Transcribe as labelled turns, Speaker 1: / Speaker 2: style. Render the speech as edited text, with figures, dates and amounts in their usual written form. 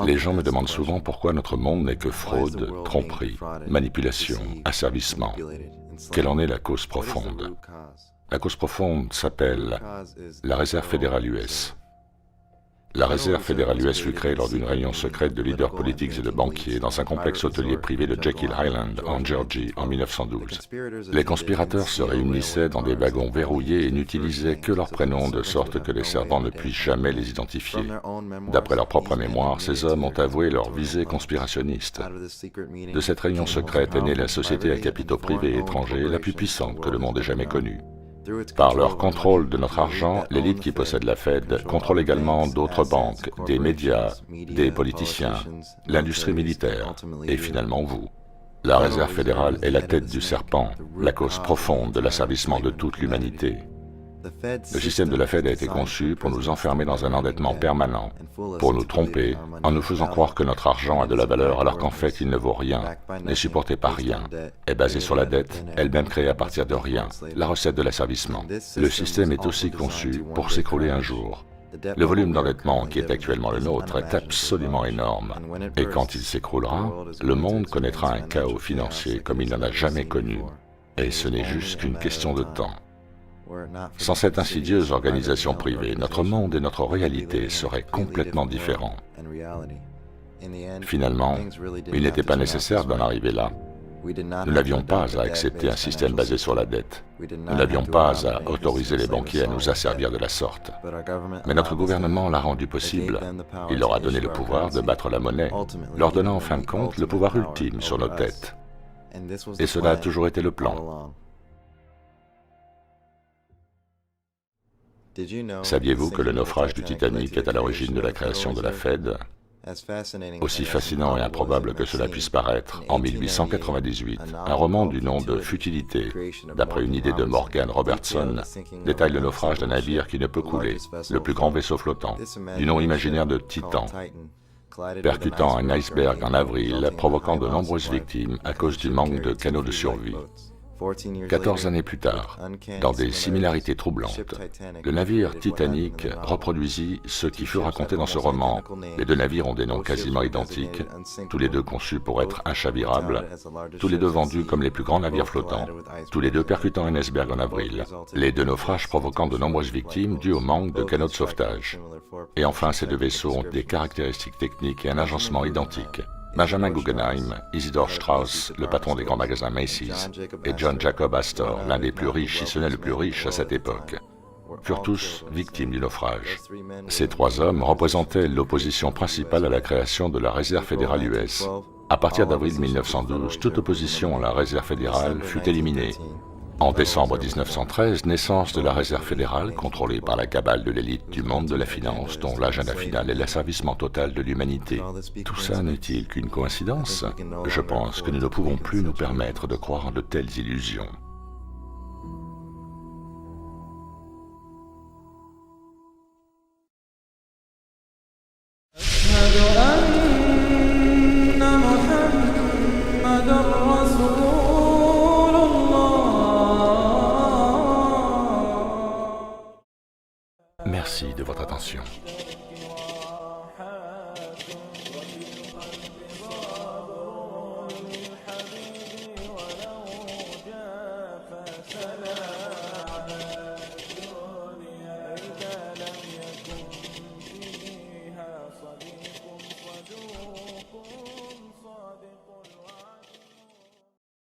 Speaker 1: Les gens me demandent souvent pourquoi notre monde n'est que fraude, tromperie, manipulation, asservissement. Quelle en est la cause profonde? La cause profonde s'appelle la Réserve fédérale US. La Réserve fédérale US fut créée lors d'une réunion secrète de leaders politiques et de banquiers dans un complexe hôtelier privé de Jekyll Island, en Géorgie, en 1912. Les conspirateurs se réunissaient dans des wagons verrouillés et n'utilisaient que leurs prénoms de sorte que les servants ne puissent jamais les identifier. D'après leur propre mémoire, ces hommes ont avoué leur visée conspirationniste. De cette réunion secrète est née la société à capitaux privés et étrangers la plus puissante que le monde ait jamais connue. Par leur contrôle de notre argent, l'élite qui possède la Fed contrôle également d'autres banques, des médias, des politiciens, l'industrie militaire et finalement vous. La Réserve fédérale est la tête du serpent, la cause profonde de l'asservissement de toute l'humanité. Le système de la Fed a été conçu pour nous enfermer dans un endettement permanent, pour nous tromper en nous faisant croire que notre argent a de la valeur alors qu'en fait il ne vaut rien, n'est supporté par rien, est basé sur la dette, elle-même créée à partir de rien, la recette de l'asservissement. Le système est aussi conçu pour s'écrouler un jour. Le volume d'endettement qui est actuellement le nôtre est absolument énorme, et quand il s'écroulera, le monde connaîtra un chaos financier comme il n'en a jamais connu, et ce n'est juste qu'une question de temps. Sans cette insidieuse organisation privée, notre monde et notre réalité seraient complètement différents. Finalement, il n'était pas nécessaire d'en arriver là. Nous n'avions pas à accepter un système basé sur la dette. Nous n'avions pas à autoriser les banquiers à nous asservir de la sorte. Mais notre gouvernement l'a rendu possible. Il leur a donné le pouvoir de battre la monnaie, leur donnant en fin de compte le pouvoir ultime sur nos têtes. Et cela a toujours été le plan. Saviez-vous que le naufrage du Titanic est à l'origine de la création de la Fed? Aussi fascinant et improbable que cela puisse paraître, en 1898, un roman du nom de Futilité, d'après une idée de Morgan Robertson, détaille le naufrage d'un navire qui ne peut couler, le plus grand vaisseau flottant, du nom imaginaire de Titan, percutant un iceberg en avril, provoquant de nombreuses victimes à cause du manque de canaux de survie. 14 années plus tard, dans des similarités troublantes, le navire Titanic reproduisit ce qui fut raconté dans ce roman. Les deux navires ont des noms quasiment identiques, tous les deux conçus pour être inchavirables, tous les deux vendus comme les plus grands navires flottants, tous les deux percutant un iceberg en avril, les deux naufrages provoquant de nombreuses victimes dues au manque de canaux de sauvetage. Et enfin, ces deux vaisseaux ont des caractéristiques techniques et un agencement identiques. Benjamin Guggenheim, Isidore Straus, le patron des grands magasins Macy's, et John Jacob Astor, l'un des plus riches, si ce n'est le plus riche à cette époque, furent tous victimes du naufrage. Ces trois hommes représentaient l'opposition principale à la création de la Réserve fédérale US. À partir d'avril 1912, toute opposition à la Réserve fédérale fut éliminée. En décembre 1913, naissance de la Réserve fédérale, contrôlée par la cabale de l'élite du monde de la finance, dont l'agenda final est l'asservissement total de l'humanité. Tout ça n'est-il qu'une coïncidence? Je pense que nous ne pouvons plus nous permettre de croire en de telles illusions. Merci de votre attention.
Speaker 2: سلام